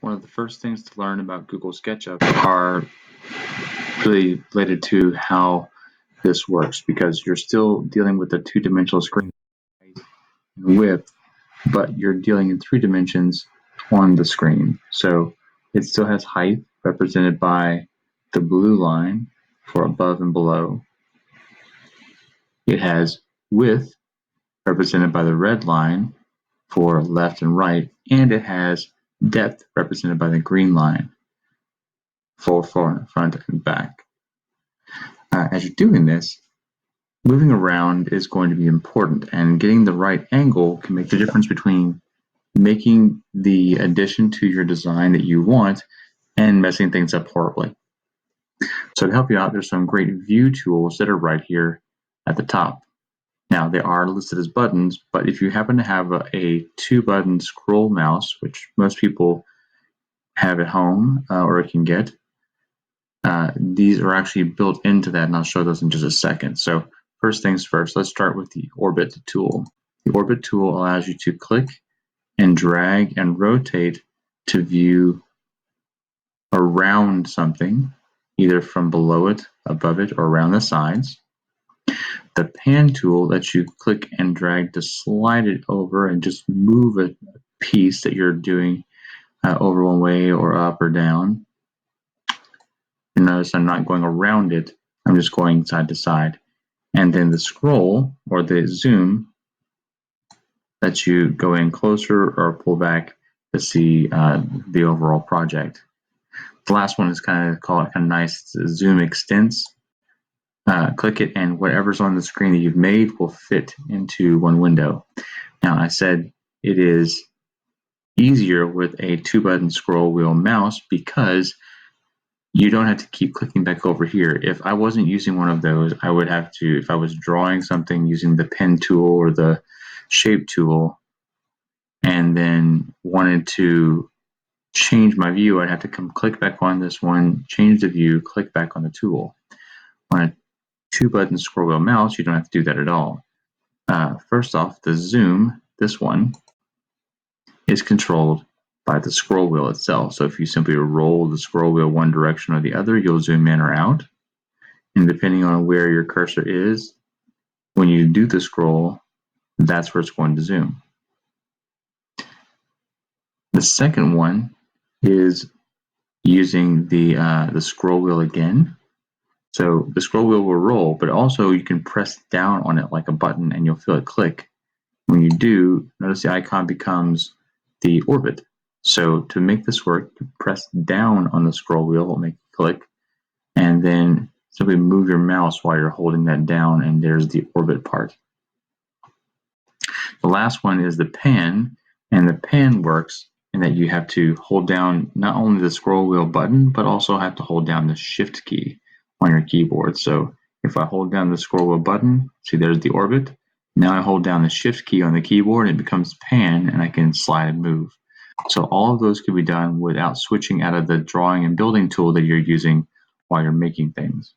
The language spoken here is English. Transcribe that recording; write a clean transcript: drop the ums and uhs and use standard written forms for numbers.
one of the first things to learn about Google SketchUp are really related to how this works, because you're still dealing with a two-dimensional screen height and width, but you're dealing in 3 dimensions on the screen. So it still has height represented by the blue line for above and below. It has width represented by the red line for left and right, and it has depth represented by the green line for front and back. As you're doing this, moving around is going to be important, and getting the right angle can make the difference between making the addition to your design that you want and messing things up horribly. So to help you out, there's some great view tools that are right here at the top. Now, they are listed as buttons, but if you happen to have a 2-button scroll mouse, which most people have at home or can get, these are actually built into that, and I'll show those in just a second. So first things first, let's start with the Orbit tool. The Orbit tool allows you to click and drag and rotate to view around something, either from below it, above it, or around the sides. The Pan tool lets you click and drag to slide it over and just move a piece that you're doing over one way or up or down. You notice I'm not going around it, I'm just going side to side. And then the Scroll, or the Zoom, lets you go in closer or pull back to see the overall project. The last one is kind of nice, Zoom Extents. Click it, and whatever's on the screen that you've made will fit into one window. Now, I said it is easier with a 2-button scroll wheel mouse because you don't have to keep clicking back over here. If I wasn't using one of those, I would have to, if I was drawing something using the pen tool or the shape tool and then wanted to change my view, I'd have to come click back on this one, change the view, click back on the tool. On a 2-button scroll wheel mouse, you don't have to do that at all. First off, the zoom, this one, is controlled by the scroll wheel itself. So if you simply roll the scroll wheel one direction or the other, you'll zoom in or out. And depending on where your cursor is, when you do the scroll, that's where it's going to zoom. The second one is using the scroll wheel again. So the scroll wheel will roll, but also you can press down on it like a button and you'll feel it click. When you do, notice the icon becomes the orbit. So to make this work, you press down on the scroll wheel, it'll make it click, and then simply move your mouse while you're holding that down, and there's the orbit part. The last one is the pan, and the pan works in that you have to hold down not only the scroll wheel button, but also have to hold down the shift key on your keyboard. So if I hold down the scroll wheel button, see there's the orbit. Now I hold down the shift key on the keyboard and it becomes pan, and I can slide and move. So all of those can be done without switching out of the drawing and building tool that you're using while you're making things.